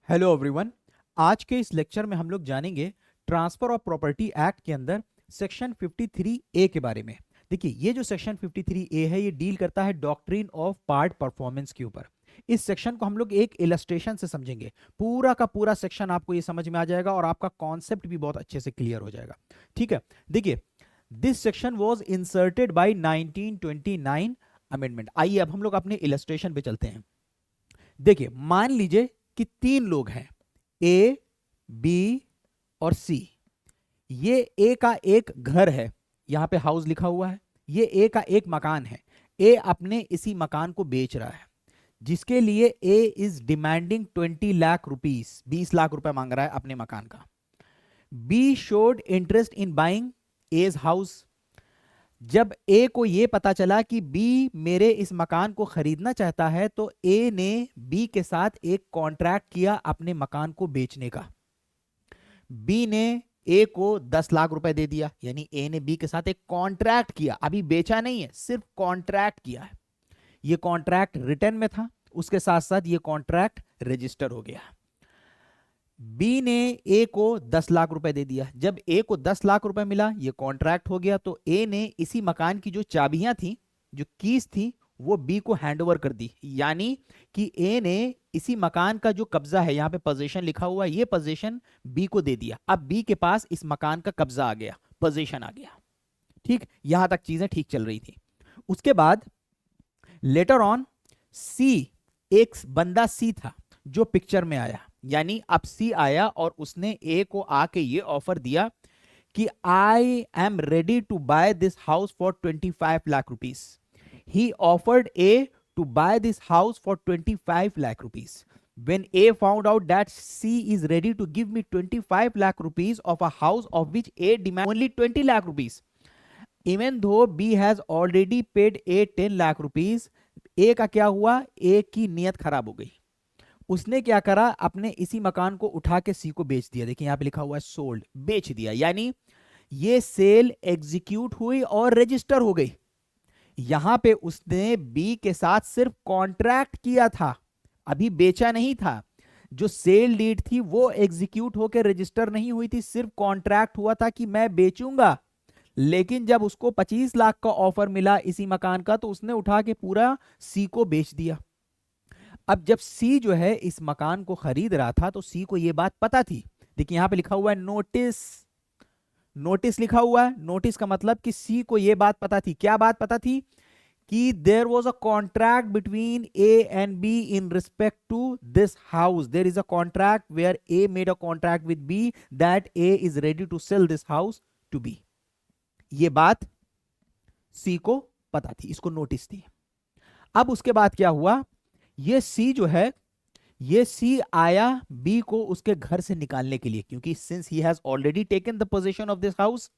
Hello everyone. आज के इस लेक्चर में हम लोग जानेंगे ट्रांसफर ऑफ प्रॉपर्टी एक्ट के अंदर सेक्शन 53A के बारे में। देखिए, ये जो सेक्शन 53A है ये डील करता है डॉक्ट्रिन ऑफ पार्ट परफॉर्मेंस के ऊपर। इस सेक्शन को हम लोग एक इलस्ट्रेशन से समझेंगे। पूरा का पूरा सेक्शन आपको ये समझ में आ जाएगा और आपका कॉन्सेप्ट भी बहुत अच्छे से क्लियर हो जाएगा। ठीक है, देखिए, this section was inserted by 1929 amendment. आइए अब हम लोग अपने इलस्ट्रेशन पे चलते हैं। देखिए, मान लीजिए कि तीन लोग हैं, ए, बी और सी। ये ए का एक घर है, यहां पे हाउस लिखा हुआ है। ये ए का एक मकान है। ए अपने इसी मकान को बेच रहा है, जिसके लिए A is demanding 20 lakh rupees, 20 lakh रुपए मांग रहा है अपने मकान का। B showed interest in buying as house. जब ए को यह पता चला कि बी मेरे इस मकान को खरीदना चाहता है, तो ए ने बी के साथ एक कॉन्ट्रैक्ट किया अपने मकान को बेचने का। बी ने ए को 10 लाख रुपए दे दिया, यानी ए ने बी के साथ एक कॉन्ट्रैक्ट किया, अभी बेचा नहीं है, सिर्फ कॉन्ट्रैक्ट किया है। यह कॉन्ट्रैक्ट रिटर्न में था, उसके साथ साथ यह कॉन्ट्रैक्ट रजिस्टर हो गया। बी ने ए को 10 लाख रुपए दे दिया। जब ए को 10 लाख रुपए मिला, ये कॉन्ट्रैक्ट हो गया, तो ए ने इसी मकान की जो चाबियां थी, जो कीज थी, वो बी को हैंडओवर कर दी। यानी कि ए ने इसी मकान का जो कब्जा है, यहां पे पोजीशन लिखा हुआ है, ये पोजीशन बी को दे दिया। अब बी के पास इस मकान का कब्जा आ गया, पोजीशन आ गया। ठीक, यहां तक चीजें ठीक चल रही थी। उसके बाद लेटर ऑन सी, एक बंदा सी था जो पिक्चर में आया, यानी अब सी आया और उसने ए को आके ये ऑफर दिया कि I am ready to buy this house for 25 lakh rupees. He offered A to buy this house for 25 lakh rupees. When A found out that C is ready to give me 25 lakh rupees of a house of which A demands only 20 lakh rupees, even though B has already paid A 10 lakh rupees, A का क्या हुआ? A की नीयत खराब हो गई। उसने क्या करा? अपने इसी मकान को उठा के सी को बेच दिया। देखिए, यहां पे लिखा हुआ है सोल्ड, बेच दिया। यानी ये सेल एग्जीक्यूट हुई और रजिस्टर हो गई। यहां पे उसने बी के साथ सिर्फ कॉन्ट्रैक्ट किया था, अभी बेचा नहीं था। जो सेल डीड थी वो एग्जीक्यूट होकर रजिस्टर नहीं हुई थी, सिर्फ कॉन्ट्रैक्ट हुआ था कि मैं बेचूंगा। लेकिन जब उसको 25 लाख का ऑफर मिला इसी मकान का, तो उसने उठा के पूरा सी को बेच दिया। अब जब सी जो है इस मकान को खरीद रहा था, तो सी को यह बात पता थी। देखिए, यहां पे लिखा हुआ है नोटिस, नोटिस लिखा हुआ है। नोटिस का मतलब कि सी को यह बात पता थी। क्या बात पता थी? कि there was a contract between A and B in respect to this house. There is a contract where A made a contract with B that A is ready to sell this house to B. यह बात सी को पता थी, इसको notice थी। अब उसके बाद क्या हुआ? ये सी जो है, ये सी आया बी को उसके घर से निकालने के लिए, क्योंकि since he has already taken the position of this house,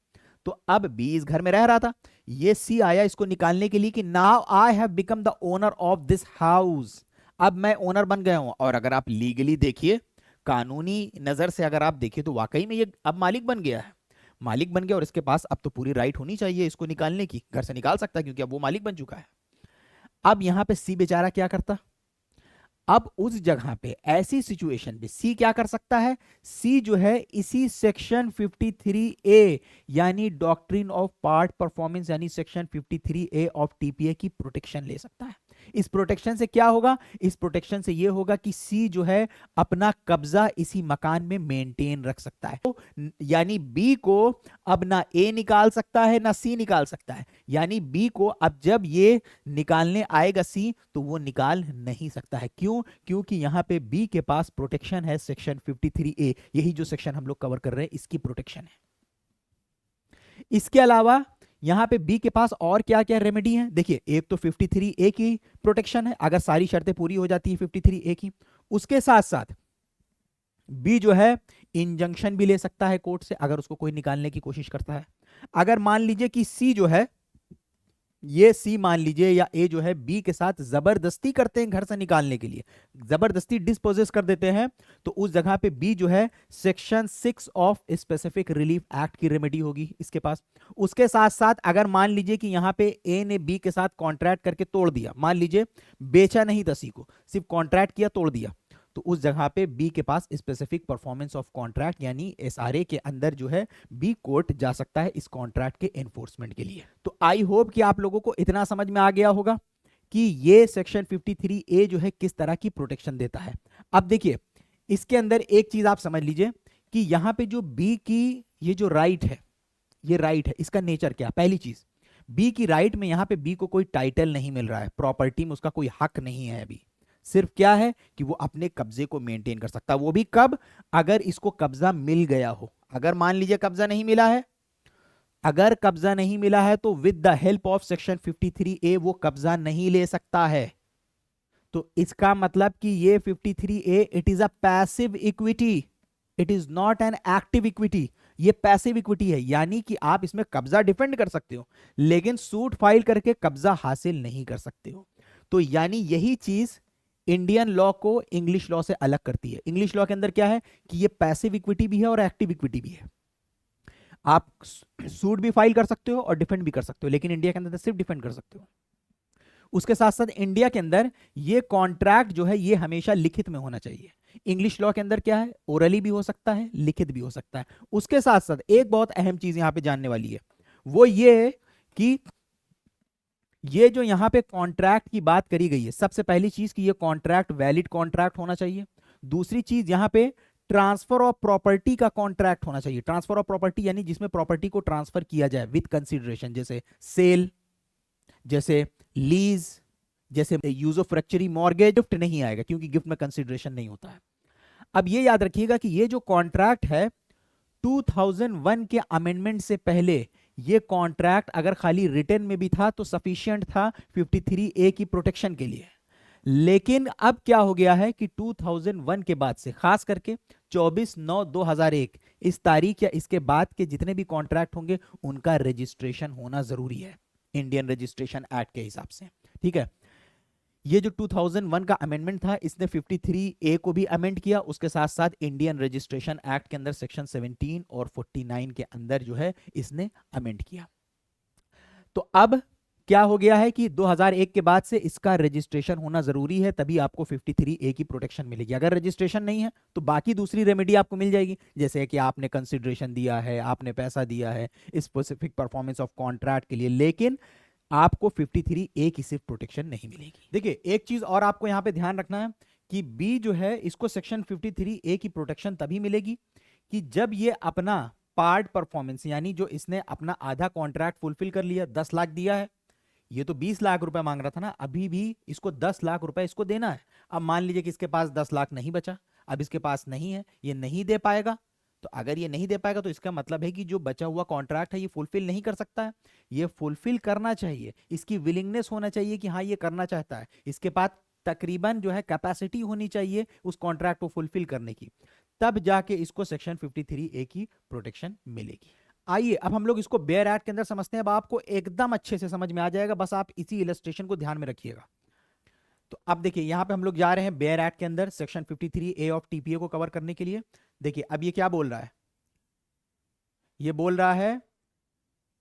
तो अब बी इस घर में रह रहा था। ये सी आया इसको निकालने के लिए कि now I have become the owner of this house. अब मैं ओनर बन गया हूं। और अगर आप लीगली देखिए, कानूनी नजर से अगर आप देखिए, तो वाकई में ये अब मालिक बन गया है। मालिक बन गया और इसके पास अब तो पूरी राइट होनी चाहिए इसको निकालने की। घर से निकाल सकता है क्योंकि अब वो मालिक बन चुका है। अब यहां पे सी बेचारा क्या करता? अब उस जगह पे, ऐसी सिचुएशन पे सी क्या कर सकता है? सी जो है इसी सेक्शन 53A यानी डॉक्ट्रिन ऑफ पार्ट परफॉर्मेंस, यानी सेक्शन 53A ऑफ टीपीए की प्रोटेक्शन ले सकता है। इस प्रोटेक्शन से क्या होगा? इस प्रोटेक्शन से यह होगा कि सी जो है अपना कब्जा इसी मकान में मेंटेन रख सकता है। तो यानी बी को अब ना ए निकाल सकता है ना सी निकाल सकता है। यानी बी को अब जब ये निकालने आएगा सी, तो वो निकाल नहीं सकता है। क्यों? क्योंकि यहां पे बी के पास प्रोटेक्शन है सेक्शन 53A। यही जो सेक्शन हम लोग कवर कर रहे हैं, इसकी प्रोटेक्शन है। इसके अलावा यहां पे बी के पास और क्या क्या रेमेडी है? देखिए, एक तो 53A की प्रोटेक्शन है, अगर सारी शर्तें पूरी हो जाती है 53A की। उसके साथ साथ बी जो है इंजंक्शन भी ले सकता है कोर्ट से, अगर उसको कोई निकालने की कोशिश करता है। अगर मान लीजिए कि सी जो है, ये सी मान लीजिए या ए जो है बी के साथ जबरदस्ती करते हैं घर से निकालने के लिए, जबरदस्ती डिस्पोजेस कर देते हैं, तो उस जगह पे बी जो है section 6 of specific relief act की रेमेडी होगी इसके पास। उसके साथ साथ अगर मान लीजिए कि यहां पे ए ने बी के साथ कॉन्ट्रैक्ट करके तोड़ दिया, मान लीजिए बेचा नहीं था सी को, सिर्फ कॉन्ट्रैक्ट किया, तोड़ दिया, तो उस जगह पे बी के पास स्पेसिफिक परफॉर्मेंस ऑफ कॉन्ट्रैक्ट यानी एसआरए के अंदर जो है बी कोर्ट जा सकता है इस कॉन्ट्रैक्ट के एनफोर्समेंट के लिए। तो आई होप कि आप लोगों को इतना समझ में आ गया होगा कि ये सेक्शन 53 ए जो है किस तरह की प्रोटेक्शन देता है। अब देखिए इसके अंदर एक चीज आप समझ लीजिए कि यहां पे जो बी की ये जो राइट है, ये राइट है, इसका नेचर क्या? पहली चीज, बी की राइट में यहां पे बी को कोई टाइटल नहीं मिल रहा है, प्रॉपर्टी में उसका कोई हक नहीं है अभी। सिर्फ क्या है कि वो अपने कब्जे को मेंटेन कर सकता है, वो भी कब? अगर इसको कब्जा मिल गया हो। अगर मान लीजिए कब्जा नहीं मिला है, अगर कब्जा नहीं मिला है तो with the help of section 53 ए वो कब्जा नहीं ले सकता है। तो इसका मतलब कि ये 53 A it is a passive equity, it is not an active equity. ये पैसिव इक्विटी है, यानी कि आप इसमें कब्जा डिफेंड कर सकते हो लेकिन सूट फाइल करके कब्जा हासिल नहीं कर सकते हो। तो यानी यही चीज इंडियन लॉ को इंग्लिश लॉ से अलग करती है। इंग्लिश लॉ के अंदर क्या है कि ये पैसिव इक्विटी भी है और एक्टिव इक्विटी भी है। आप सूट भी फाइल कर सकते हो और डिफेंड भी कर सकते हो, लेकिन इंडिया के अंदर सिर्फ डिफेंड कर सकते हो। उसके साथ साथ इंडिया के अंदर ये कॉन्ट्रैक्ट जो है ये हमेशा लिखित में होना चाहिए। इंग्लिश लॉ के अंदर क्या है, ओरली भी हो सकता है, लिखित भी हो सकता है। उसके साथ साथ एक बहुत अहम चीज यहां पे जानने वाली है, वो ये है कि ये जो यहां पे कॉन्ट्रैक्ट की बात करी गई है, सबसे पहली चीज कि ये कॉन्ट्रैक्ट वैलिड कॉन्ट्रैक्ट होना चाहिए। दूसरी चीज यहां पे ट्रांसफर ऑफ प्रॉपर्टी का कॉन्ट्रैक्ट होना चाहिए। ट्रांसफर ऑफ प्रॉपर्टी यानी जिसमें प्रॉपर्टी को ट्रांसफर किया जाए विद कंसिडरेशन, जैसे सेल, जैसे लीज, जैसे यूज ऑफ फ्रैक्चरी मॉर्गेज। गिफ्ट नहीं आएगा क्योंकि गिफ्ट में कंसिडरेशन नहीं होता है। अब ये याद रखिएगा कि ये जो कॉन्ट्रैक्ट है 2001 के अमेंडमेंट से पहले ये कॉन्ट्रैक्ट अगर खाली रिटर्न में भी था तो सफिशिएंट था 53 ए की प्रोटेक्शन के लिए। लेकिन अब क्या हो गया है कि 2001 के बाद से खास करके 24/9/2001 इस तारीख या इसके बाद के जितने भी कॉन्ट्रैक्ट होंगे उनका रजिस्ट्रेशन होना जरूरी है इंडियन रजिस्ट्रेशन एक्ट के हिसाब से। ठीक है, ये जो 2001 का अमेंडमेंट था इसने 53 ए को भी अमेंड किया, उसके साथ साथ इंडियन रजिस्ट्रेशन एक्ट के अंदर सेक्शन 17 और 49 के अंदर जो है इसने अमेंड किया। तो अब क्या हो गया है कि 2001 के बाद से इसका रजिस्ट्रेशन होना जरूरी है, तभी आपको 53 ए की प्रोटेक्शन मिलेगी। अगर रजिस्ट्रेशन नहीं है तो बाकी दूसरी रेमेडी आपको मिल जाएगी, जैसे कि आपने कंसिडरेशन दिया है, आपने पैसा दिया है स्पेसिफिक परफॉर्मेंस ऑफ कॉन्ट्रैक्ट के लिए, लेकिन आपको 53 ए की सिर्फ प्रोटेक्शन नहीं मिलेगी। देखिए एक चीज और आपको यहां पे ध्यान रखना है कि बी जो है इसको सेक्शन 53 ए की प्रोटेक्शन तभी मिलेगी कि जब ये अपना पार्ट परफॉर्मेंस यानी जो इसने अपना आधा कॉन्ट्रैक्ट फुलफिल कर लिया, 10 लाख दिया है, ये तो 20 लाख रुपए मांग रहा था ना, अभी भी इसको 10 लाख रुपए इसको देना है। अब मान लीजिए कि इसके पास 10 लाख नहीं बचा, अब इसके पास नहीं है, ये नहीं दे पाएगा। तो अगर ये नहीं दे पाएगा तो इसका मतलब है कि जो बचा हुआ कॉन्ट्रैक्ट है ये फुलफिल नहीं कर सकता है। ये फुलफिल करना चाहिए, इसकी विलिंगनेस होना चाहिए कि हाँ ये करना चाहता है, इसके पास तकरीबन जो है कैपेसिटी होनी चाहिए उस कॉन्ट्रैक्ट को फुलफिल करने की, तब जाके इसको सेक्शन 53 ए की प्रोटेक्शन मिलेगी। आइए अब हम लोग इसको बेयर एक्ट के अंदर समझते हैं। अब आपको एकदम अच्छे से समझ में आ जाएगा, बस आप इसी इलस्ट्रेशन को ध्यान में रखिएगा। तो अब देखिए यहां पे हम लोग जा रहे हैं बेयर एक्ट के अंदर सेक्शन 53 ए ऑफ टीपीए को कवर करने के लिए। देखिए अब ये क्या बोल रहा है, ये बोल रहा है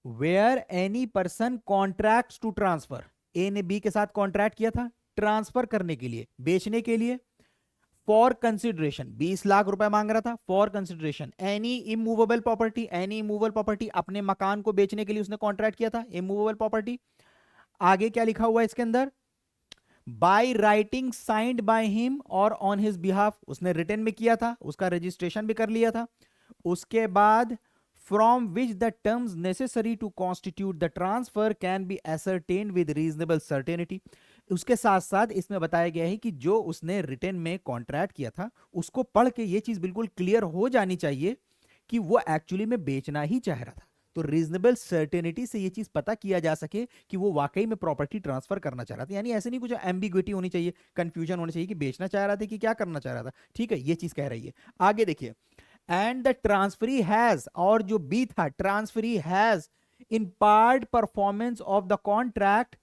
where any person contract to transfer, A ने बी के साथ कॉन्ट्रैक्ट किया था ट्रांसफर करने के लिए, बेचने के लिए, फॉर कंसिडरेशन 20 लाख रुपए मांग रहा था, for consideration any immovable property, any immovable property, अपने मकान को बेचने के लिए उसने कॉन्ट्रैक्ट किया था इमूवेबल प्रॉपर्टी। आगे क्या लिखा हुआ है इसके अंदर, by writing signed by him और ऑन हिज बिहाफ, उसने रिटर्न में किया था, उसका रजिस्ट्रेशन भी कर लिया था। उसके बाद from which the terms necessary to constitute the transfer can be ascertained with reasonable certainty. उसके साथ साथ इसमें बताया गया है कि जो उसने रिटर्न में कॉन्ट्रैक्ट किया था उसको पढ़ के ये चीज बिल्कुल क्लियर हो जानी चाहिए कि वो एक्चुअली में बेचना ही चाह रहा था। तो रीजनेबल सर्टेनिटी से ये चीज पता किया जा सके कि वो वाकई में प्रॉपर्टी ट्रांसफर करना चाह रहा था, यानी ऐसे नहीं कुछ एम्बिग्विटी होनी चाहिए, कंफ्यूजन होनी चाहिए कि बेचना चाह रहा था कि क्या करना चाह रहा था। ठीक है, ये चीज कह रही है। आगे देखिए, एंड द ट्रांसफरी हैज, और जो बी था transferee has in part performance of the contract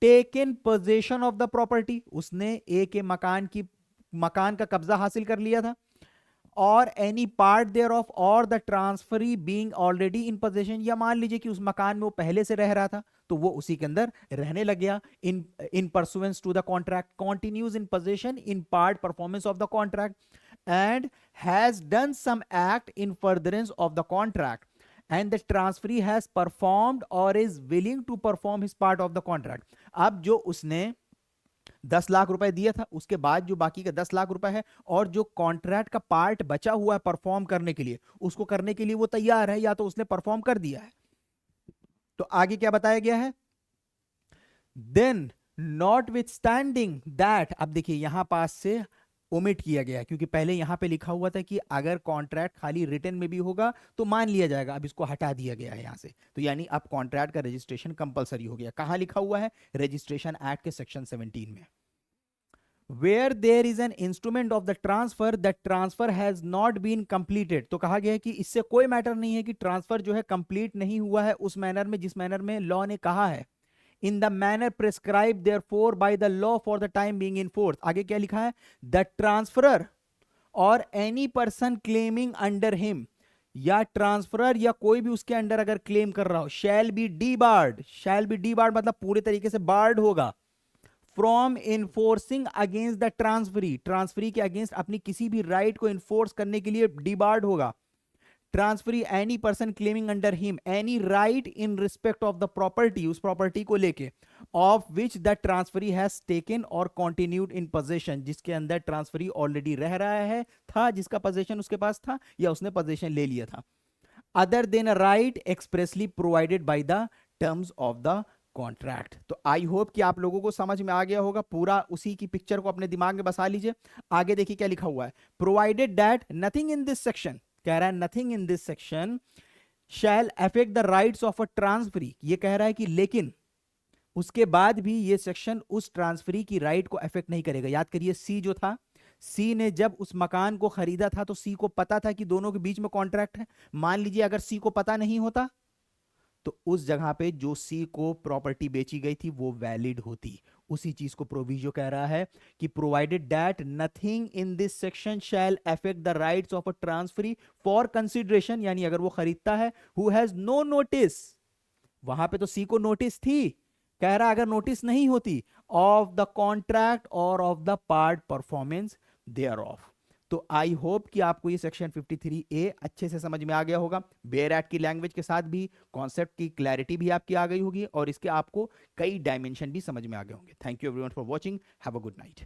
taken possession of the property, उसने ए के मकान का कब्जा हासिल कर लिया था और एनी पार्ट देयर ऑफ और the transferee being already in position, या मान लीजिए कि उस मकान में वो पहले से रह रहा था तो वो उसी के अंदर रहने लग गया। In pursuance to the contract continues in position in part performance of the contract and has done some act in furtherance of the contract and the transferee has performed or is willing to perform his part of the contract। अब जो उसने 10 लाख रुपए दिया था, उसके बाद जो बाकी का 10 लाख रुपए है और जो कॉन्ट्रैक्ट का पार्ट बचा हुआ है परफॉर्म करने के लिए, उसको करने के लिए वो तैयार है या तो उसने परफॉर्म कर दिया है। तो आगे क्या बताया गया है, then notwithstanding that, अब देखिए यहां पास से ओमिट किया गया क्योंकि पहले यहां पे लिखा हुआ था कि अगर कॉन्ट्रैक्ट खाली रिटर्न में भी होगा तो मान लिया जाएगा, अब इसको हटा दिया गया है यहां से। तो यानी अब कॉन्ट्रैक्ट का रजिस्ट्रेशन कंपलसरी हो गया। कहां लिखा हुआ है, रजिस्ट्रेशन एक्ट के सेक्शन 17 में। Where there is an instrument of the transfer that transfer has not been completed, तो कहा गया है कि इससे कोई मैटर नहीं है कि ट्रांसफर जो है कंप्लीट नहीं हुआ है उस मैनर में जिस मैनर में लॉ ने कहा है। In the manner prescribed therefore by the law for the time being in force। आगे क्या लिखा है, the transferor or any person claiming under him, या ट्रांसफरर या कोई भी उसके अंडर अगर क्लेम कर रहा हो, shall be debarred, shall be debarred मतलब पूरे तरीके से बार्ड होगा, from enforcing against the transferee, transferee के अगेंस्ट अपनी किसी भी राइट को इन्फोर्स करने के लिए डिबार्ड होगा। Transferee any person claiming under him any right in respect of the property, उस प्रॉपर्टी को लेके, of which the transferee has taken और कंटिन्यूड इन पोजीशन, जिसके अंदर ट्रांसफरी ऑलरेडी रह रहा है, था, जिसका पोजीशन उसके पास था या उसने पोजीशन ले लिया था, other than a right expressly provided by the terms of the contract. तो आई होप कि आप लोगों को समझ में आ गया होगा, पूरा उसी की पिक्चर को अपने दिमाग में बसा लीजिए। आगे देखिए क्या लिखा हुआ है, provided that nothing in this section, कह रहा है nothing in this section shall affect the rights of a transferee, ये कह रहा है कि लेकिन उसके बाद भी ये सेक्शन उस ट्रांसफरी की राइट को अफेक्ट नहीं करेगा। याद करिए सी जो था, सी ने जब उस मकान को खरीदा था तो सी को पता था कि दोनों के बीच में कॉन्ट्रैक्ट है। मान लीजिए अगर सी को पता नहीं होता तो उस जगह पे जो सी को प्रॉपर्टी बेची गई थी वो वैलिड होती। उसी चीज को प्रोविजो कह रहा है कि provided that nothing in this section shall affect the rights of a transferee for consideration, यानी अगर वो खरीदता है हु हैज नो नोटिस, वहां पे तो सी को नोटिस थी, कह रहा अगर नोटिस नहीं होती, ऑफ द कॉन्ट्रैक्ट और of the part performance thereof. तो आई होप कि आपको ये सेक्शन 53A अच्छे से समझ में आ गया होगा। बेयर एक्ट की लैंग्वेज के साथ भी कॉन्सेप्ट की क्लैरिटी भी आपकी आ गई होगी और इसके आपको कई डायमेंशन भी समझ में आ गए होंगे। Thank you everyone for watching, have a good night.